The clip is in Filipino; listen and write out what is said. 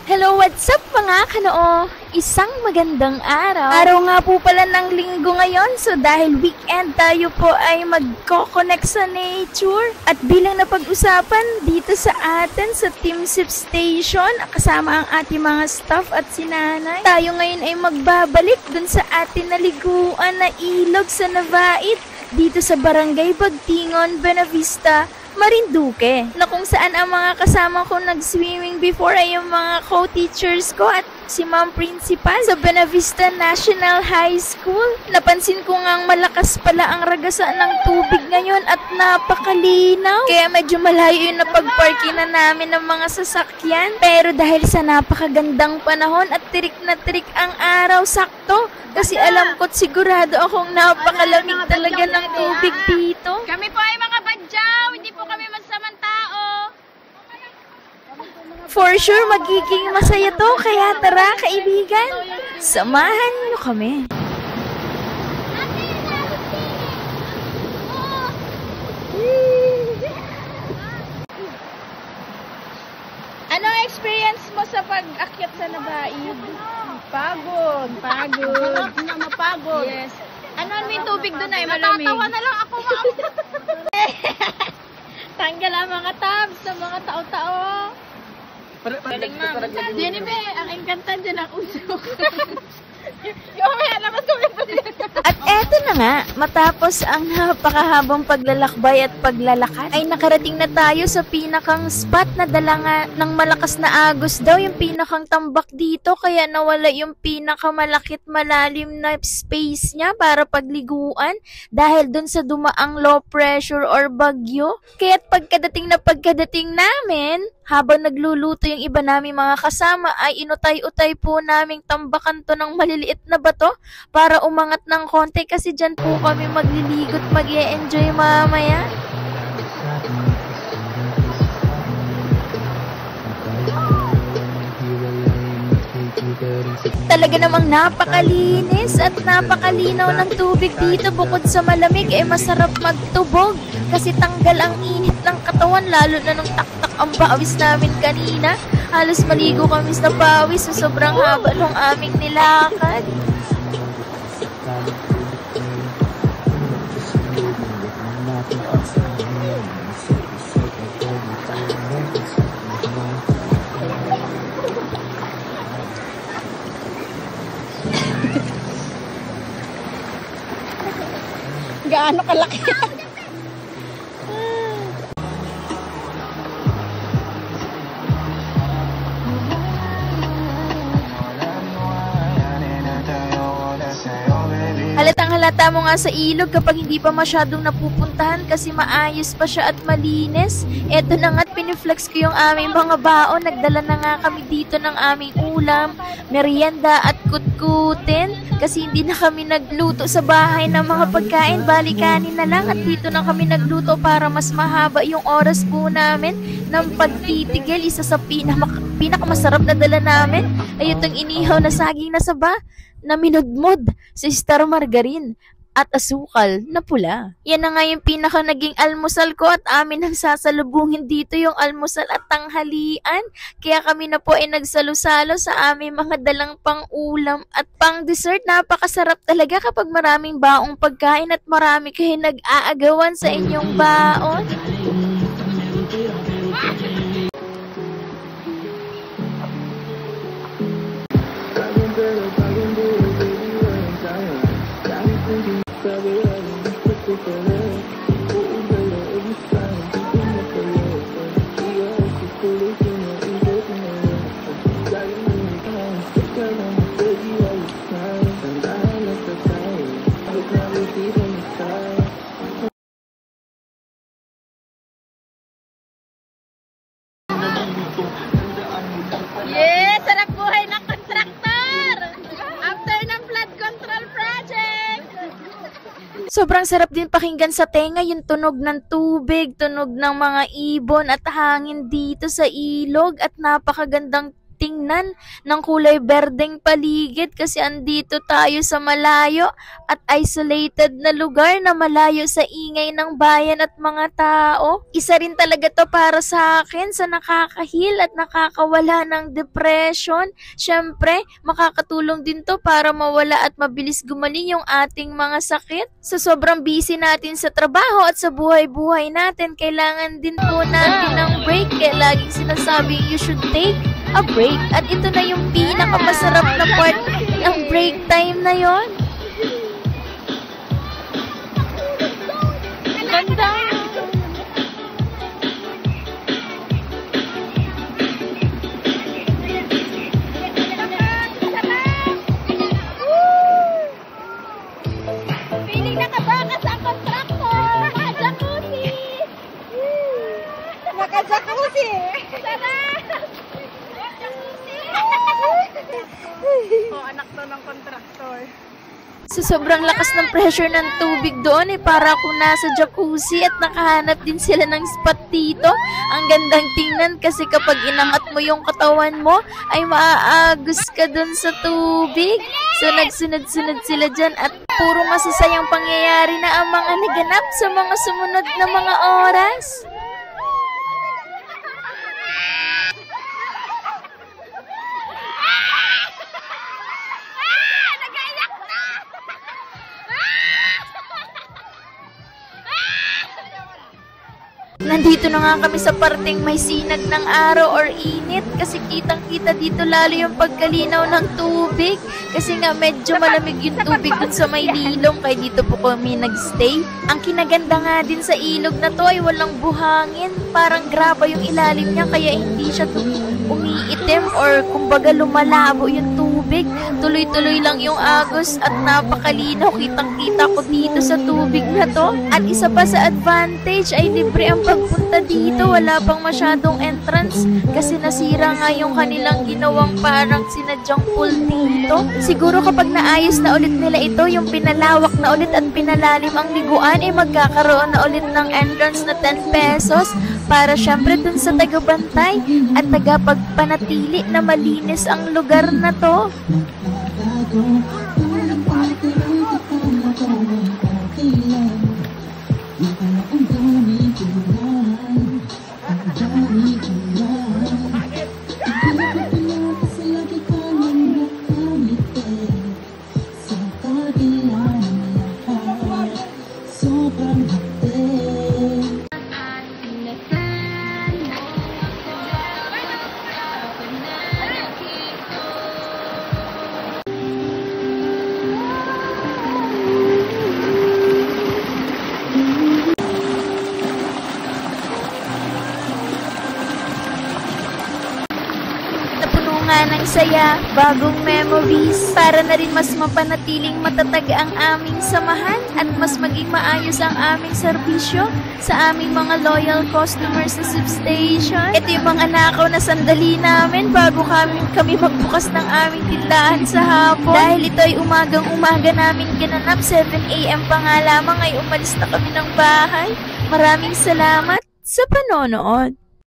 Hello, what's up mga kanoo? Isang magandang araw. Araw nga po pala ng linggo ngayon. So dahil weekend tayo po ay magko-connect sa nature. At bilang napag-usapan dito sa atin sa Team Sip Station, kasama ang ating mga staff at sinanay, tayo ngayon ay magbabalik dun sa atin naliguan na ilog sa Navait dito sa Barangay Bagtingon, Buenavista, Marinduque, na kung saan ang mga kasama ko nag-swimming before ay yung mga co-teachers ko at si Ma'am Principal sa Buenavista National High School. Napansin ko ngang malakas pala ang ragasa ng tubig ngayon at napakalinaw. Kaya medyo malayo yung napagparkinan namin ng mga sasakyan. Pero dahil sa napakagandang panahon at tirik na tirik ang araw, sakto. Kasi alam ko't sigurado akong napakalamig talaga ng tubig dito. Kami po ay mga badyaw, hindi po kami masamang tao. For sure, magiging masaya to. Kaya tara, kaibigan, samahan nyo kami. Ano experience mo sa pag-akyat sa Navait? Pagod. Mapagod. Yes. Ano may tubig doon ay malamig? Natatawa na lang ako, ma'am. Tanggal ang mga tabs sa mga tao-tao. Galing, ma'am. Diyan be, ang engkantan dyan ang usok. Yung may alamas ko. At eto na nga, matapos ang napakahabang paglalakbay at paglalakad, ay nakarating na tayo sa pinakang spot na dala nga ng malakas na agos daw, yung pinakang tambak dito, kaya nawala yung pinakamalakit malalim na space niya para pagliguan dahil dun sa dumaang low pressure or bagyo. Kaya't pagkadating namin, habang nagluluto yung iba namin mga kasama, ay inutay-utay po naming tambakan to ng maliliit na bato para umangat ng konti kasi dyan po kami magliligot, mag-e-enjoy mamaya. Talaga namang napakalinis at napakalinaw ng tubig dito. Bukod sa malamig ay masarap magtubog kasi tanggal ang init ng katawan, lalo na nung taktak ang pawis namin kanina. Halos maligo kami sa pawis sa sobrang haba ng aming nilakad. Gaano kalaki yan? Halatang-halata mo nga sa ilog kapag hindi pa masyadong napupuntahan kasi maayos pa siya at malinis. Eto na nga't piniflex ko yung aming mga baon. Nagdala na nga kami dito ng aming ulam, merienda at kutkutin kasi hindi na kami nagluto sa bahay ng mga pagkain. Bali kanin na lang at dito na kami nagluto para mas mahaba yung oras po namin ng pagtitigil. Isa sa pinakamasarap na dala namin ay itong inihaw na saging na saba na minudmod sa star margarine at asukal na pula. Yan na nga yung pinaka naging almusal ko at amin nang sasalubungin dito yung almusal at tanghalian. Kaya kami na po ay nagsalo-salo sa aming mga dalang pang ulam at pang dessert. Napakasarap talaga kapag maraming baong pagkain at marami kayo nag-aagawan sa inyong baon. Yes! Sarap buhay ng kontraktor! After ng flood control project! Sobrang sarap din pakinggan sa tenga yung tunog ng tubig, tunog ng mga ibon at hangin dito sa ilog at napakagandang tingnan ng kulay berdeng paligid kasi andito tayo sa malayo at isolated na lugar na malayo sa ingay ng bayan at mga tao. Isa rin talaga to para sa akin sa nakakahil at nakakawala ng depression. Syempre, makakatulong din to para mawala at mabilis gumaling yung ating mga sakit. Sa sobrang busy natin sa trabaho at sa buhay-buhay natin, kailangan din po natin ng break. Kaya laging sinasabing you should take a break. At ito na yung pinakamasarap na part ng break time na yon. Ganda. Piling nakatakas ang kontraktor. Naka-jacuzzi. Naka-jacuzzi. Sarap. Anak to ng kontraktor. Sa sobrang lakas ng pressure ng tubig doon, para ako nasa jacuzzi at nakahanap din sila ng spot dito. Ang gandang tingnan kasi kapag inangat mo yung katawan mo, ay maaagos ka doon sa tubig. So nagsunod-sunod sila dyan at puro masasayang pangyayari na ang mga naganap sa mga sumunod na mga oras. Nandito na nga kami sa parteng may sinag ng araw or init kasi kitang-kita dito lalo yung pagkalinaw ng tubig kasi nga medyo malamig yung tubig dun sa may lilong kaya dito po kami nagstay. Ang kinaganda nga din sa ilog na to ay walang buhangin, parang graba yung ilalim niya kaya hindi siya umiitim or kumbaga lumalabo yung tubig. Tuloy-tuloy lang yung agos at napakalinaw, kitang-kita ko dito sa tubig na to. At isa pa sa advantage ay libre ang pagpunta dito, wala pang masyadong entrance kasi nasira nga yung kanilang ginawang parang sinadyang pool dito. Siguro kapag naayos na ulit nila ito, yung pinalawak na ulit at pinalalim ang liguan, ay magkakaroon na ulit ng entrance na 10 pesos para syempre dun sa tagabantay at tagapagpanatili na malinis ang lugar na to. Nga ng saya, bagong memories, para na rin mas mapanatiling matatag ang aming samahan at mas maging maayos ang aming serbisyo sa aming mga loyal customers sa substation. Ito yung mga nakaw na sandali namin bago kami magbukas ng aming tindahan sa hapon. Dahil ito ay umagang-umaga namin ginanap, 7 AM pa nga lamang ay umalis na kami ng bahay. Maraming salamat sa panonood.